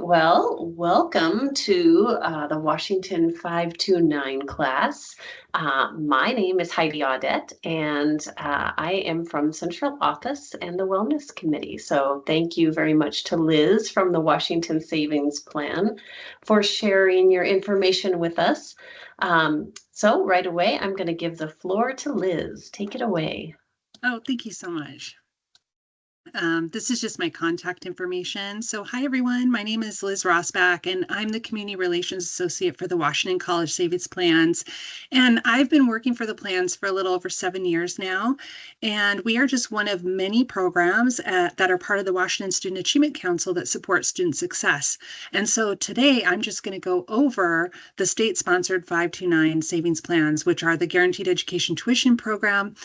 Well, welcome to the Washington 529 class. My name is Heidi Audette, and I am from Central Office and the Wellness Committee. So thank you very much to Liz from the Washington Savings Plan for sharing your information with us. So right away, I'm going to give the floor to Liz. Take it away. Oh, thank you so much. This is just my contact information. So hi, everyone. My name is Liz Rosback, and I'm the Community Relations Associate for the Washington College Savings Plans. And I've been working for the plans for a little over 7 years now. And we are just one of many programs that are part of the Washington Student Achievement Council that support student success. And so today I'm just going to go over the state-sponsored 529 savings plans, which are the Guaranteed Education Tuition Program,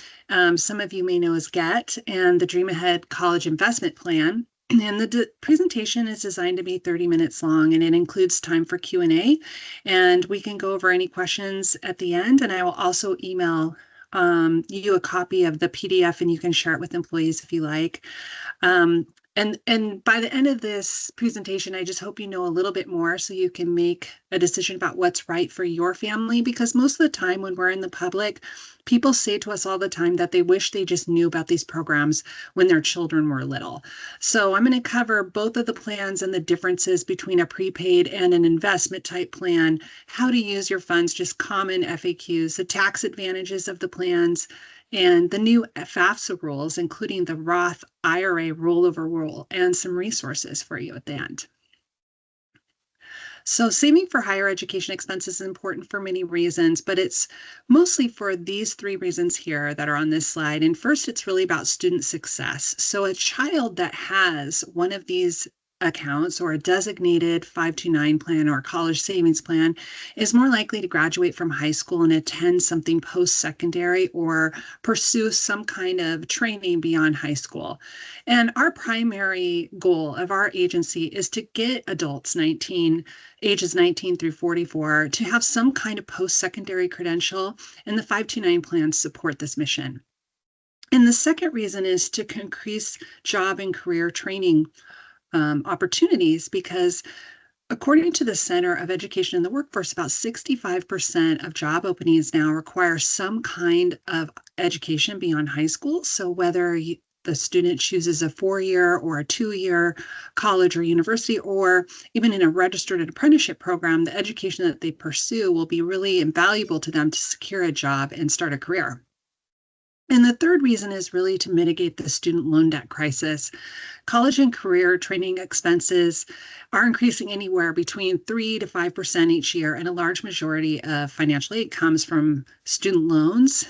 some of you may know as GET, and the DreamAhead College Investment Plan. And the presentation is designed to be 30 minutes long, and it includes time for Q&A. And we can go over any questions at the end, and I will also email you a copy of the PDF, and you can share it with employees if you like. And by the end of this presentation, I just hope you know a little bit more so you can make a decision about what's right for your family, because most of the time when we're in the public, people say to us all the time that they wish they just knew about these programs when their children were little. So I'm going to cover both of the plans and the differences between a prepaid and an investment type plan, how to use your funds, just common FAQs, the tax advantages of the plans, and the new FAFSA rules, including the Roth IRA rollover rule, and some resources for you at the end. So saving for higher education expenses is important for many reasons, but it's mostly for these 3 reasons here that are on this slide. And first, it's really about student success. So a child that has one of these accounts or a designated 529 plan or college savings plan is more likely to graduate from high school and attend something post-secondary or pursue some kind of training beyond high school. And our primary goal of our agency is to get adults ages 19 through 44 to have some kind of post-secondary credential, and the 529 plans support this mission. And the second reason is to increase job and career training opportunities, because according to the Center of Education and the Workforce, about 65% of job openings now require some kind of education beyond high school. So whether the student chooses a 4-year or a 2-year college or university, or even in a registered apprenticeship program, the education that they pursue will be really invaluable to them to secure a job and start a career. And the third reason is really to mitigate the student loan debt crisis. College and career training expenses are increasing anywhere between 3 to 5% each year, and a large majority of financial aid comes from student loans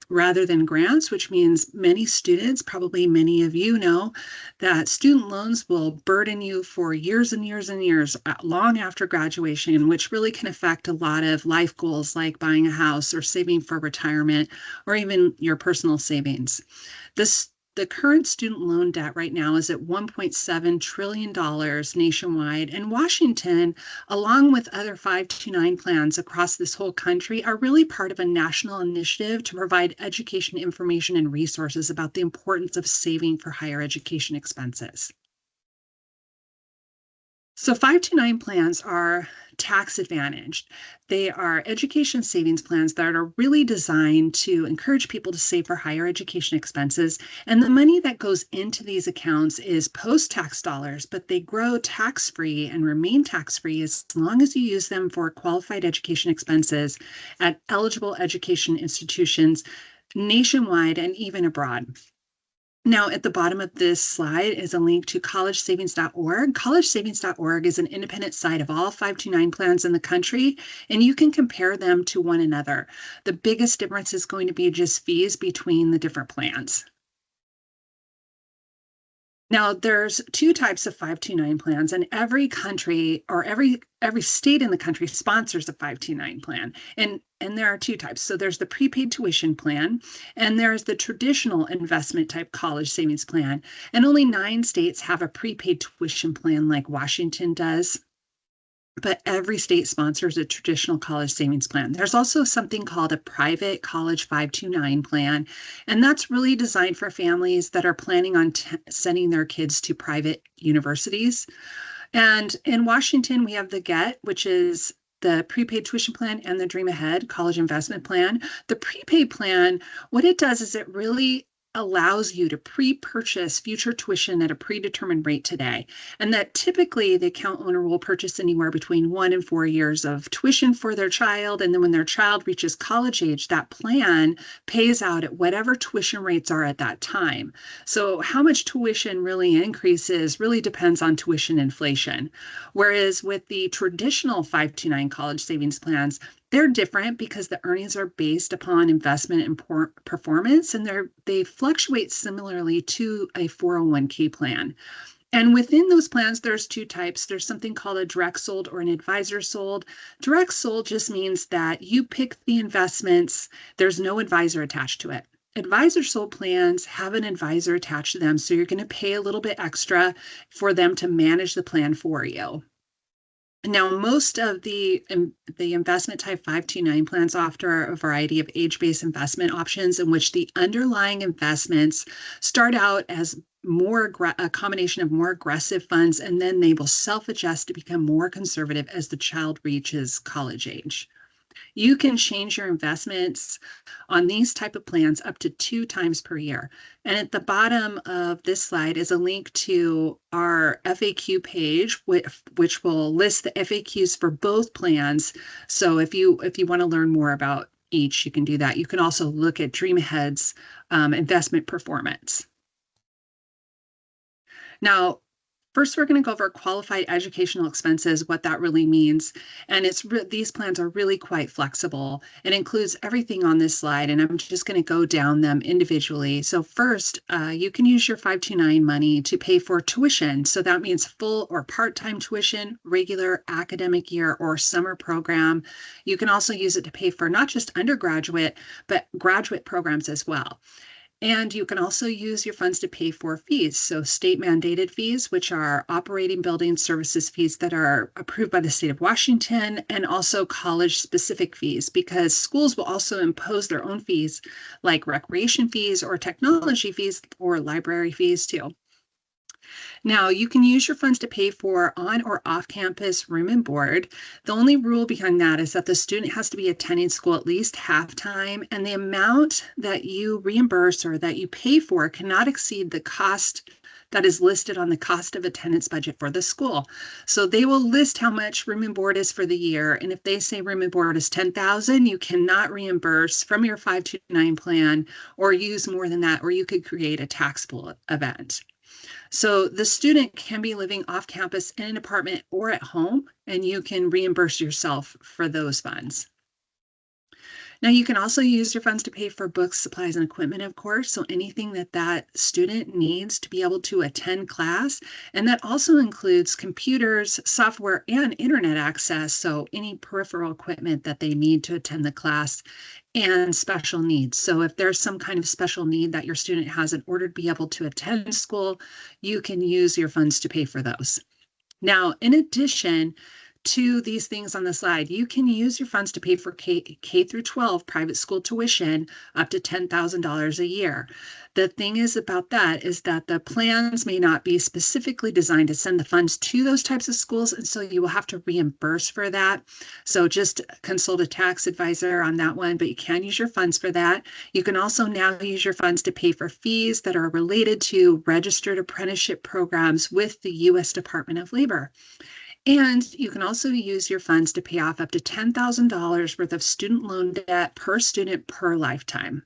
rather than grants, which means many students, probably many of you know, that student loans will burden you for years and years and years, long after graduation, which really can affect a lot of life goals like buying a house or saving for retirement or even your personal savings. The current student loan debt right now is at $1.7 trillion nationwide, and Washington, along with other 529 plans across this whole country, are really part of a national initiative to provide education information and resources about the importance of saving for higher education expenses. So 529 plans are tax advantaged. They are education savings plans that are really designed to encourage people to save for higher education expenses. And the money that goes into these accounts is post-tax dollars, but they grow tax-free and remain tax-free as long as you use them for qualified education expenses at eligible education institutions nationwide and even abroad. Now, at the bottom of this slide is a link to collegesavings.org. Collegesavings.org is an independent site of all 529 plans in the country, and you can compare them to one another. The biggest difference is going to be just fees between the different plans. Now, there's 2 types of 529 plans, and every country or every state in the country sponsors a 529 plan. And there are 2 types. So there's the prepaid tuition plan, and there's the traditional investment type college savings plan. And only 9 states have a prepaid tuition plan like Washington does. But every state sponsors a traditional college savings plan. There's also something called a private college 529 plan, and that's really designed for families that are planning on sending their kids to private universities. And in Washington, we have the GET, which is the prepaid tuition plan, and the DreamAhead College Investment Plan. The prepaid plan, what it does is it really allows you to pre-purchase future tuition at a predetermined rate today. And that typically the account owner will purchase anywhere between 1 and 4 years of tuition for their child. And then when their child reaches college age, that plan pays out at whatever tuition rates are at that time. So how much tuition really increases really depends on tuition inflation. Whereas with the traditional 529 college savings plans, they're different because the earnings are based upon investment and performance, and they fluctuate similarly to a 401k plan. And within those plans, there's two types. There's something called a direct sold or an advisor sold. Direct sold just means that you pick the investments. There's no advisor attached to it. Advisor sold plans have an advisor attached to them, so you're going to pay a little bit extra for them to manage the plan for you. Now, most of the investment type 529 plans offer a variety of age-based investment options in which the underlying investments start out as a combination of more aggressive funds, and then they will self-adjust to become more conservative as the child reaches college age. You can change your investments on these type of plans up to 2 times per year. And at the bottom of this slide is a link to our FAQ page, which will list the FAQs for both plans. So if you want to learn more about each, you can do that. You can also look at DreamAhead's investment performance. Now, first, we're going to go over qualified educational expenses, what that really means. And these plans are really quite flexible. It includes everything on this slide, and I'm just going to go down them individually. So first, you can use your 529 money to pay for tuition. So that means full or part-time tuition, regular academic year, or summer program. You can also use it to pay for not just undergraduate, but graduate programs as well. And you can also use your funds to pay for fees. So state mandated fees, which are operating building services fees that are approved by the state of Washington, and also college specific fees, because schools will also impose their own fees like recreation fees or technology fees or library fees too. Now, you can use your funds to pay for on or off-campus room and board. The only rule behind that is that the student has to be attending school at least half-time, and the amount that you reimburse or that you pay for cannot exceed the cost that is listed on the cost of attendance budget for the school. So they will list how much room and board is for the year, and if they say room and board is $10,000, you cannot reimburse from your 529 plan or use more than that, or you could create a taxable event. So the student can be living off campus in an apartment or at home, and you can reimburse yourself for those funds. Now, you can also use your funds to pay for books, supplies, and equipment, of course. So anything that student needs to be able to attend class. And that also includes computers, software, and internet access. So any peripheral equipment that they need to attend the class, and special needs. So if there's some kind of special need that your student has in order to be able to attend school, you can use your funds to pay for those. Now, in addition to these things on the slide, you can use your funds to pay for K through 12 private school tuition up to $10,000 a year. The thing is about that is that the plans may not be specifically designed to send the funds to those types of schools, and so you will have to reimburse for that. So just consult a tax advisor on that one, but you can use your funds for that. You can also now use your funds to pay for fees that are related to registered apprenticeship programs with the U.S. Department of Labor. And you can also use your funds to pay off up to $10,000 worth of student loan debt per student per lifetime.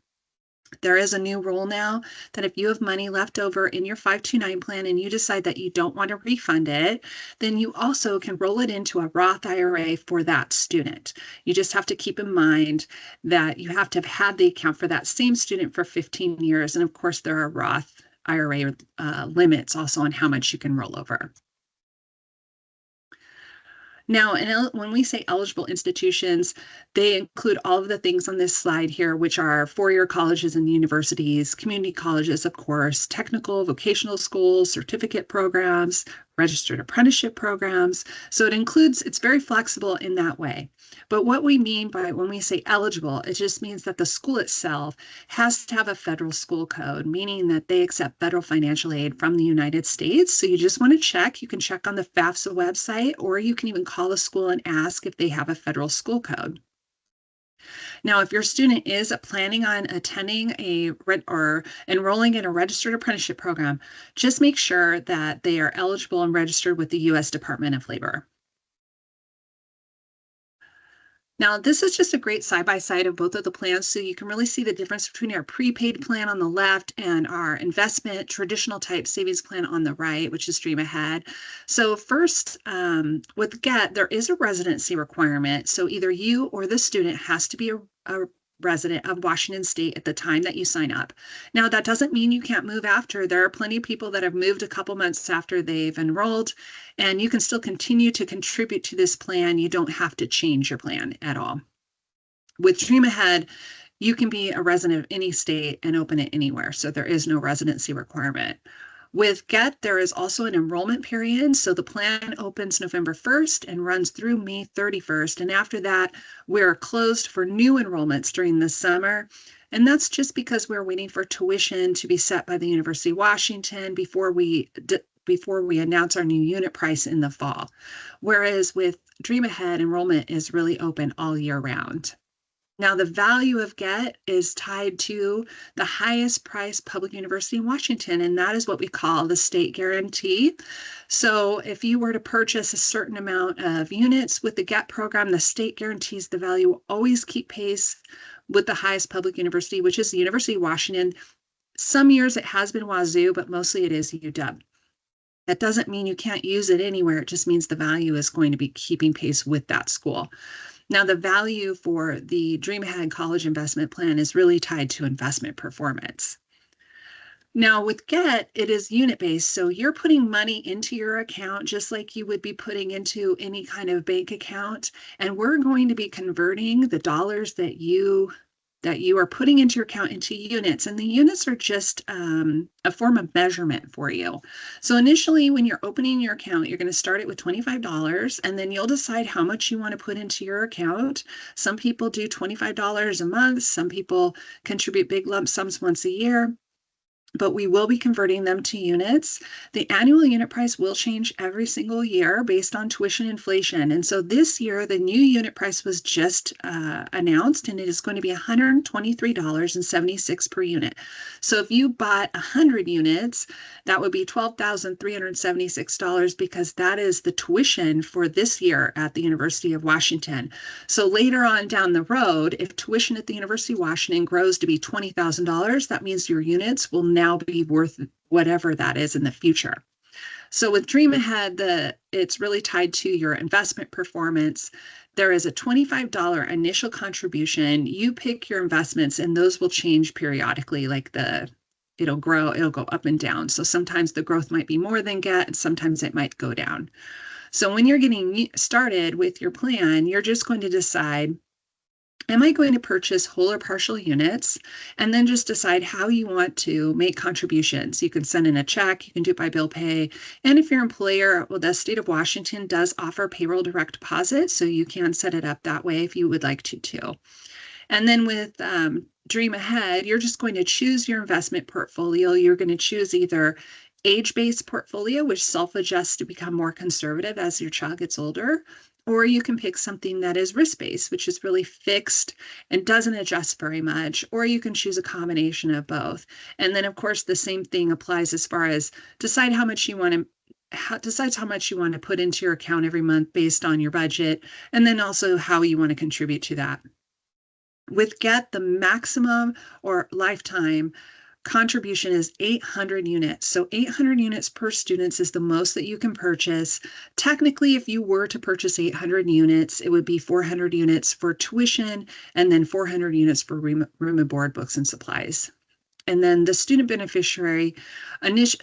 There is a new rule now that if you have money left over in your 529 plan and you decide that you don't want to refund it, then you also can roll it into a Roth IRA for that student. You just have to keep in mind that you have to have had the account for that same student for 15 years. And of course, there are Roth IRA limits also on how much you can roll over. Now, when we say eligible institutions, they include all of the things on this slide here, which are four-year colleges and universities, community colleges, of course, technical, vocational schools, certificate programs, registered apprenticeship programs. So it's very flexible in that way. But what we mean by when we say eligible, it just means that the school itself has to have a federal school code, meaning that they accept federal financial aid from the United States. So you just want to check. You can check on the FAFSA website, or you can even call the school and ask if they have a federal school code. Now, if your student is planning on attending or enrolling in a registered apprenticeship program, just make sure that they are eligible and registered with the U.S. Department of Labor. Now, this is just a great side-by-side of both of the plans, so you can really see the difference between our prepaid plan on the left and our investment traditional type savings plan on the right, which is DreamAhead. So first, with GET, there is a residency requirement. So either you or the student has to be a resident of Washington State at the time that you sign up. Now, that doesn't mean you can't move after. There are plenty of people that have moved a couple months after they've enrolled, and you can still continue to contribute to this plan. You don't have to change your plan at all. With DreamAhead, you can be a resident of any state and open it anywhere, so there is no residency requirement. With GET, there is also an enrollment period. So the plan opens November 1st and runs through May 31st. And after that, we're closed for new enrollments during the summer. And that's just because we're waiting for tuition to be set by the University of Washington before we announce our new unit price in the fall. Whereas with DreamAhead, enrollment is really open all year round. Now, the value of GET is tied to the highest price public university in Washington, and that is what we call the state guarantee. So if you were to purchase a certain amount of units with the GET program, the state guarantees the value will always keep pace with the highest public university, which is the University of Washington. Some years it has been Wazoo, but mostly it is UW. That doesn't mean you can't use it anywhere. It just means the value is going to be keeping pace with that school. Now, the value for the DreamAhead College Investment Plan is really tied to investment performance. Now, with GET, it is unit-based, so you're putting money into your account just like you would be putting into any kind of bank account, and we're going to be converting the dollars that you are putting into your account into units, and the units are just a form of measurement for you. So initially, when you're opening your account, you're going to start it with $25, and then you'll decide how much you want to put into your account. Some people do $25 a month. Some people contribute big lump sums once a year, but we will be converting them to units. The annual unit price will change every single year based on tuition inflation. And so this year, the new unit price was just announced, and it is going to be $123.76 per unit. So if you bought 100 units, that would be $12,376 because that is the tuition for this year at the University of Washington. So later on down the road, if tuition at the University of Washington grows to be $20,000, that means your units will now be worth whatever that is in the future. So with DreamAhead, it's really tied to your investment performance. There is a $25 initial contribution. You pick your investments, and those will change periodically. It'll grow, it'll go up and down. So sometimes the growth might be more than GET, and sometimes it might go down. So when you're getting started with your plan, you're just going to decide, am I going to purchase whole or partial units? And then just decide how you want to make contributions. You can send in a check, you can do it by bill pay. And if your employer, well, the state of Washington does offer payroll direct deposit, so you can set it up that way if you would like to too. And then with DreamAhead, you're just going to choose your investment portfolio. You're going to choose either age-based portfolio, which self-adjusts to become more conservative as your child gets older, or you can pick something that is risk-based, which is really fixed and doesn't adjust very much, or you can choose a combination of both. And then, of course, the same thing applies as far as decide how much you want to decides how much you want to put into your account every month based on your budget, and then also how you want to contribute to that. With GET, the maximum or lifetime contribution is 800 units. So 800 units per student is the most that you can purchase. Technically, if you were to purchase 800 units, it would be 400 units for tuition and then 400 units for room and board, books, and supplies. And then the student beneficiary,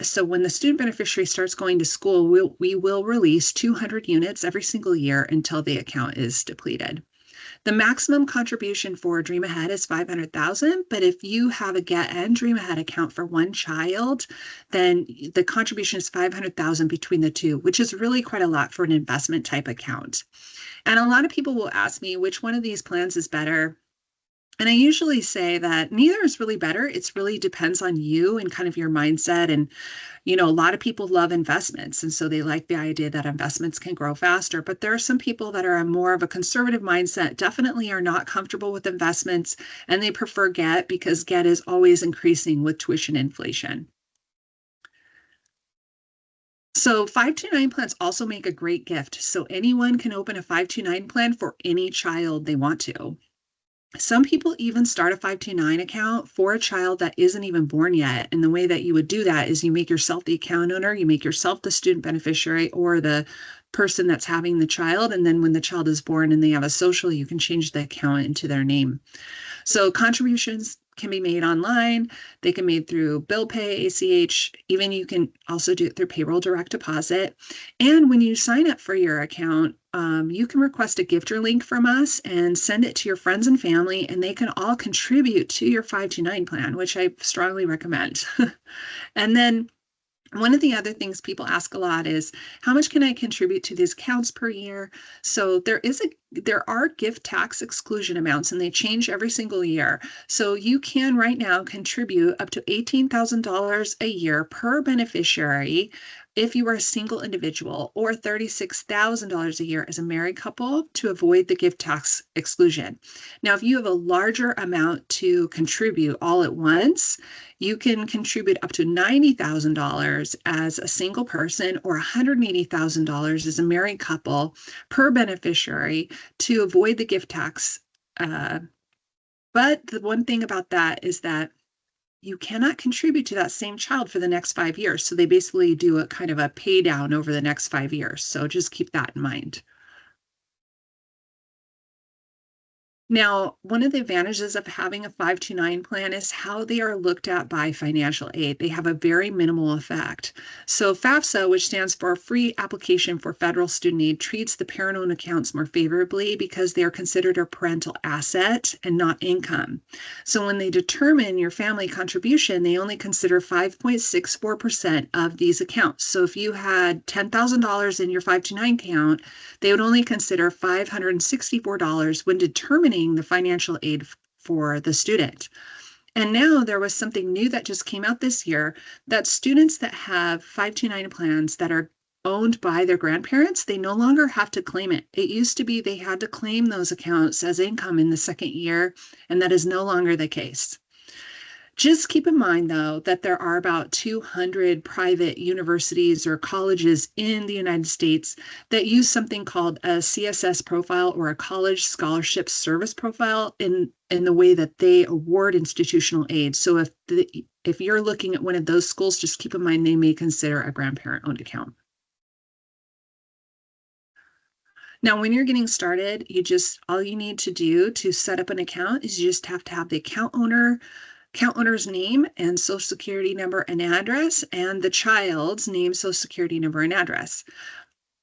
so when the student beneficiary starts going to school, we will release 200 units every single year until the account is depleted. The maximum contribution for DreamAhead is $500,000, but if you have a Get and DreamAhead account for one child, then the contribution is $500,000 between the two, which is really quite a lot for an investment type account. And a lot of people will ask me which one of these plans is better. And I usually say that neither is really better. It's really depends on you and kind of your mindset. And, a lot of people love investments. And so they like the idea that investments can grow faster. But there are some people that are more of a conservative mindset, definitely are not comfortable with investments, and they prefer Get because Get is always increasing with tuition inflation. So 529 plans also make a great gift. So anyone can open a 529 plan for any child they want to. Some people even start a 529 account for a child that isn't even born yet. And the way that you would do that is you make yourself the account owner, you make yourself the student beneficiary or the person that's having the child. And then when the child is born and they have a social, you can change the account into their name. So contributions can be made online. They can be made through bill pay, ACH. Even you can also do it through payroll direct deposit. And when you sign up for your account, you can request a gifter link from us and send it to your friends and family, and they can all contribute to your 529 plan, which I strongly recommend. And then one of the other things people ask a lot is, how much can I contribute to these accounts per year? So there are gift tax exclusion amounts, and they change every single year. So you can right now contribute up to $18,000 a year per beneficiary if you are a single individual, or $36,000 a year as a married couple to avoid the gift tax exclusion. Now, if you have a larger amount to contribute all at once, you can contribute up to $90,000 as a single person or $180,000 as a married couple per beneficiary to avoid the gift tax. But the one thing about that is that you cannot contribute to that same child for the next 5 years. So they basically do a kind of a pay down over the next 5 years. So just keep that in mind. Now, one of the advantages of having a 529 plan is how they are looked at by financial aid. They have a very minimal effect. So FAFSA, which stands for Free Application for Federal Student Aid, treats the parent-owned accounts more favorably because they are considered a parental asset and not income. So when they determine your family contribution, they only consider 5.64% of these accounts. So if you had $10,000 in your 529 account, they would only consider $564 when determining the financial aid for the student. And now there was something new that just came out this year, that students that have 529 plans that are owned by their grandparents, they no longer have to claim it. It used to be they had to claim those accounts as income in the second year, and that is no longer the case. Just keep in mind, though, that there are about 200 private universities or colleges in the United States that use something called a CSS profile, or a college scholarship service profile, in the way that they award institutional aid. So if you're looking at one of those schools, just keep in mind they may consider a grandparent-owned account. Now, when you're getting started, all you need to do to set up an account is you just have to have the account owner's name and social security number and address, and the child's name, social security number, and address.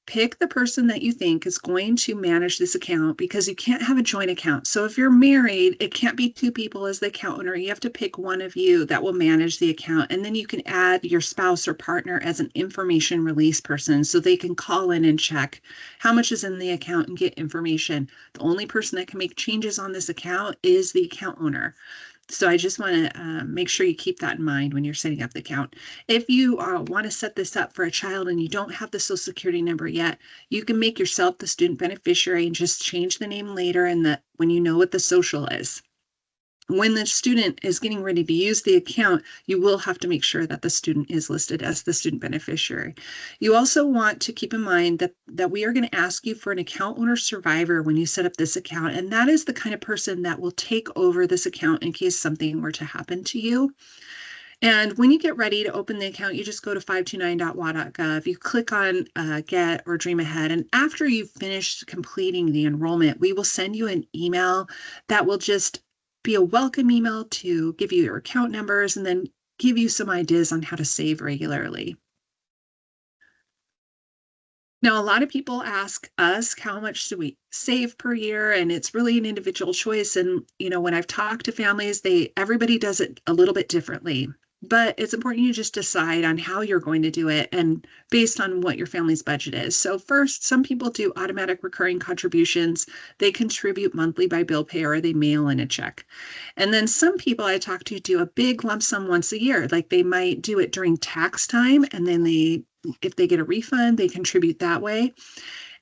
Pick the person that you think is going to manage this account, because you can't have a joint account. So if you're married, it can't be two people as the account owner. You have to pick one of you that will manage the account. And then you can add your spouse or partner as an information release person, so they can call in and check how much is in the account and get information. The only person that can make changes on this account is the account owner. So I just want to make sure you keep that in mind when you're setting up the account. If you want to set this up for a child and you don't have the social security number yet, you can make yourself the student beneficiary and just change the name later, and when you know what the social is. When the student is getting ready to use the account, you will have to make sure that the student is listed as the student beneficiary. You also want to keep in mind that we are going to ask you for an account owner survivor when you set up this account, and that is the kind of person that will take over this account in case something were to happen to you. And when you get ready to open the account, you just go to 529.wa.gov. You click on Get or DreamAhead, and after you've finished completing the enrollment, we will send you an email that will just be a welcome email to give you your account numbers and then give you some ideas on how to save regularly. Now, a lot of people ask us how much do we save per year, and it's really an individual choice. And when I've talked to families, everybody does it a little bit differently. But it's important you just decide on how you're going to do it and based on what your family's budget is. So first, some people do automatic recurring contributions. They contribute monthly by bill pay or they mail in a check. And then some people I talk to do a big lump sum once a year. Like they might do it during tax time and then if they get a refund, they contribute that way.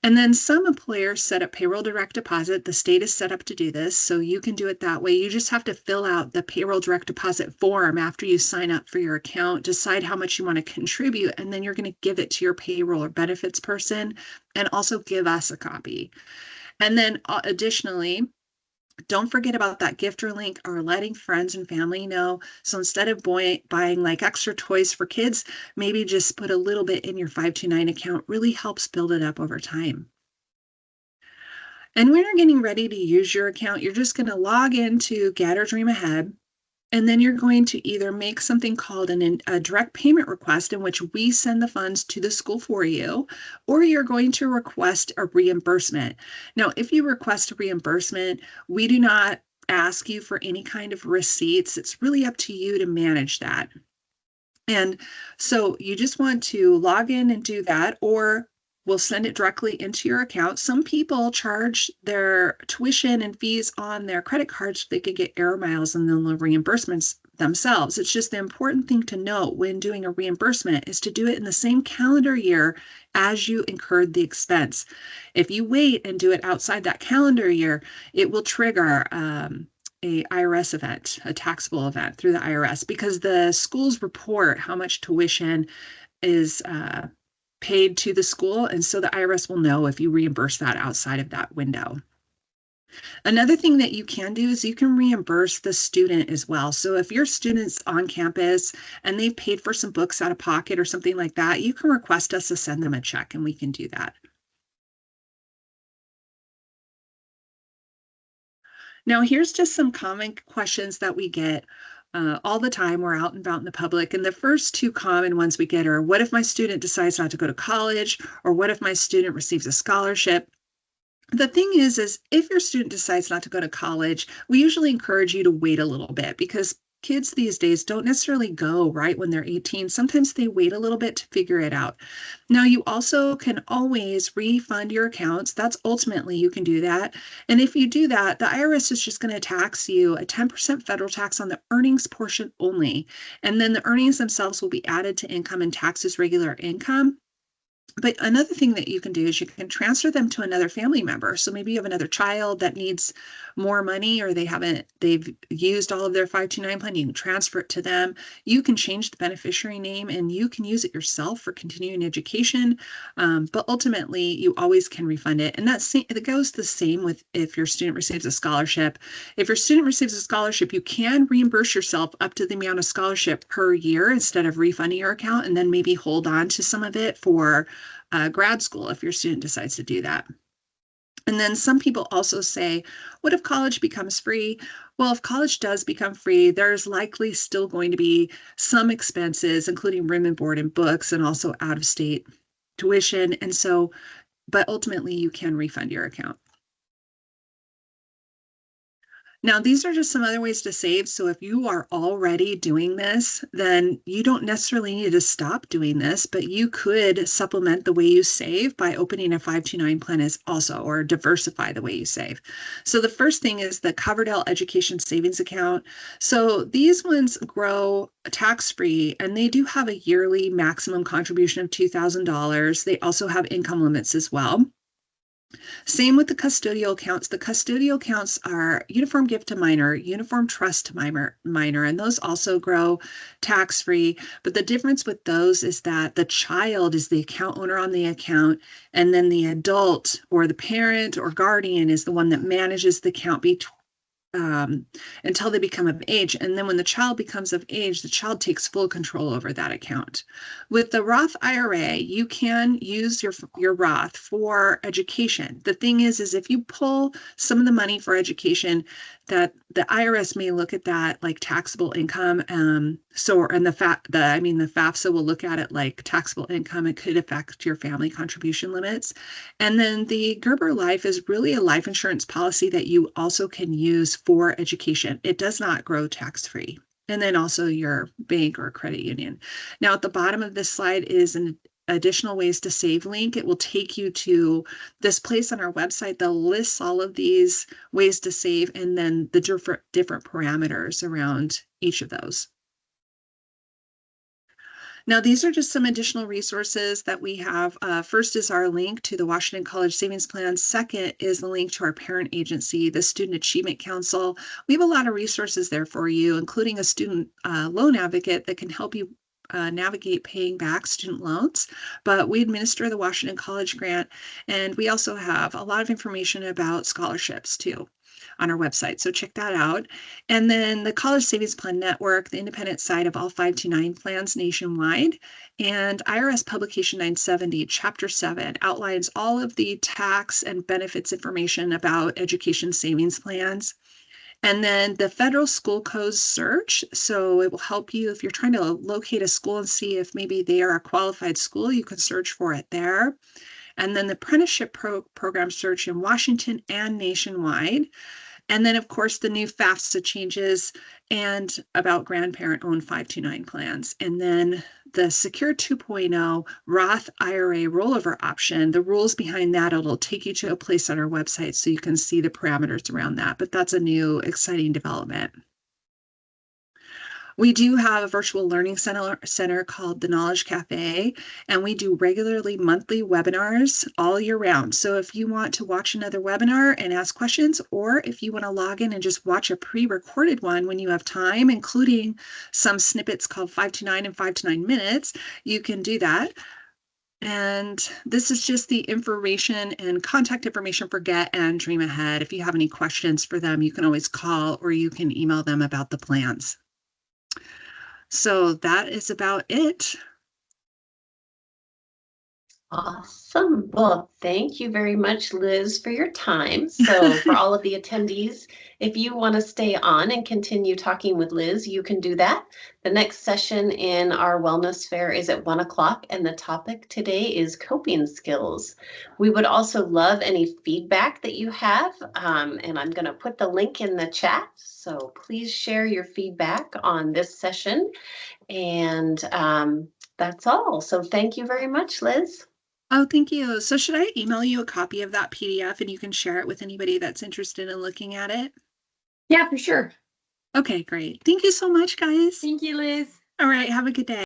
And then some employers set up payroll direct deposit. The state is set up to do this, so you can do it that way. You just have to fill out the payroll direct deposit form after you sign up for your account, decide how much you want to contribute, and then you're going to give it to your payroll or benefits person and also give us a copy. And then additionally, don't forget about that gifter link or letting friends and family know. So instead of buying like extra toys for kids, maybe just put a little bit in your 529 account really helps build it up over time. And when you're getting ready to use your account, you're just going to log into Get or Dream Ahead. And then you're going to either make something called a direct payment request in which we send the funds to the school for you, or you're going to request a reimbursement. Now, if you request a reimbursement, we do not ask you for any kind of receipts. It's really up to you to manage that. And so you just want to log in and do that, or we'll send it directly into your account. Some people charge their tuition and fees on their credit cards so they can get air miles and then the reimbursements themselves. It's just the important thing to note when doing a reimbursement is to do it in the same calendar year as you incurred the expense. If you wait and do it outside that calendar year, it will trigger a IRS event, a taxable event through the IRS, because the schools report how much tuition is paid to the school. And so the IRS will know if you reimburse that outside of that window. Another thing that you can do is you can reimburse the student as well. So if your student's on campus and they've paid for some books out of pocket or something like that, you can request us to send them a check and we can do that. Now, here's just some common questions that we get all the time. We're out and about in the public. And the first two common ones we get are, what if my student decides not to go to college? Or what if my student receives a scholarship? The thing is if your student decides not to go to college, we usually encourage you to wait a little bit because kids these days don't necessarily go right when they're 18. Sometimes they wait a little bit to figure it out. Now, you also can always refund your accounts. That's ultimately, you can do that. And if you do that, the IRS is just going to tax you a 10% federal tax on the earnings portion only. And then the earnings themselves will be added to income and taxed as regular income. But another thing that you can do is you can transfer them to another family member. So maybe you have another child that needs more money or they've used all of their 529 plan. You can transfer it to them. You can change the beneficiary name and you can use it yourself for continuing education. But ultimately, you always can refund it. And it goes the same with if your student receives a scholarship. If your student receives a scholarship, you can reimburse yourself up to the amount of scholarship per year instead of refunding your account and then maybe hold on to some of it for grad school if your student decides to do that. And then some people also say, what if college becomes free? Well, if college does become free, there's likely still going to be some expenses, including room and board and books and also out-of-state tuition. And so, but ultimately you can refund your account. Now, these are just some other ways to save. So if you are already doing this, then you don't necessarily need to stop doing this, but you could supplement the way you save by opening a 529 plan as also, or diversify the way you save. So the first thing is the Coverdell Education Savings Account. So these ones grow tax-free and they do have a yearly maximum contribution of $2,000. They also have income limits as well. Same with the custodial accounts. The custodial accounts are uniform gift to minor, uniform trust to minor, and those also grow tax-free. But the difference with those is that the child is the account owner on the account, and then the adult or the parent or guardian is the one that manages the account until they become of age. And then when the child becomes of age, the child takes full control over that account. With the Roth IRA, you can use your Roth for education. The thing is if you pull some of the money for education, that the IRS may look at that like taxable income. The FAFSA will look at it like taxable income. It could affect your family contribution limits. And then the Gerber Life is really a life insurance policy that you also can use for education. It does not grow tax-free. And then also your bank or credit union. Now at the bottom of this slide is an additional ways to save link. It will take you to this place on our website that lists all of these ways to save and then the different parameters around each of those. Now, these are just some additional resources that we have. First is our link to the Washington College Savings Plan. Second is the link to our parent agency, the Student Achievement Council. We have a lot of resources there for you, including a student loan advocate that can help you navigate paying back student loans. But we administer the Washington College Grant, and we also have a lot of information about scholarships too on our website. So check that out. And then the College Savings Plan Network, the independent side of all 529 plans nationwide. And IRS Publication 970, Chapter 7, outlines all of the tax and benefits information about education savings plans. And then the federal school codes search. So it will help you if you're trying to locate a school and see if maybe they are a qualified school, you can search for it there. And then the apprenticeship program search in Washington and nationwide. And then, of course, the new FAFSA changes and about grandparent-owned 529 plans. And then the Secure 2.0 Roth IRA rollover option, the rules behind that, it'll take you to a place on our website so you can see the parameters around that. But that's a new, exciting development. We do have a virtual learning center called the Knowledge Cafe, and we do regularly monthly webinars all year round. So if you want to watch another webinar and ask questions, or if you want to log in and just watch a pre-recorded one when you have time, including some snippets called 529 and 529 minutes, you can do that. And this is just the information and contact information for Get and DreamAhead. If you have any questions for them, you can always call or you can email them about the plans. So that is about it. Awesome. Well, thank you very much, Liz, for your time. So for all of the attendees, if you want to stay on and continue talking with Liz, you can do that. The next session in our wellness fair is at 1 o'clock, and the topic today is coping skills. We would also love any feedback that you have, and I'm going to put the link in the chat. So please share your feedback on this session. And that's all. So thank you very much, Liz. Oh, thank you. So should I email you a copy of that PDF and you can share it with anybody that's interested in looking at it? Yeah, for sure. Okay, great. Thank you so much, guys. Thank you, Liz. All right, have a good day.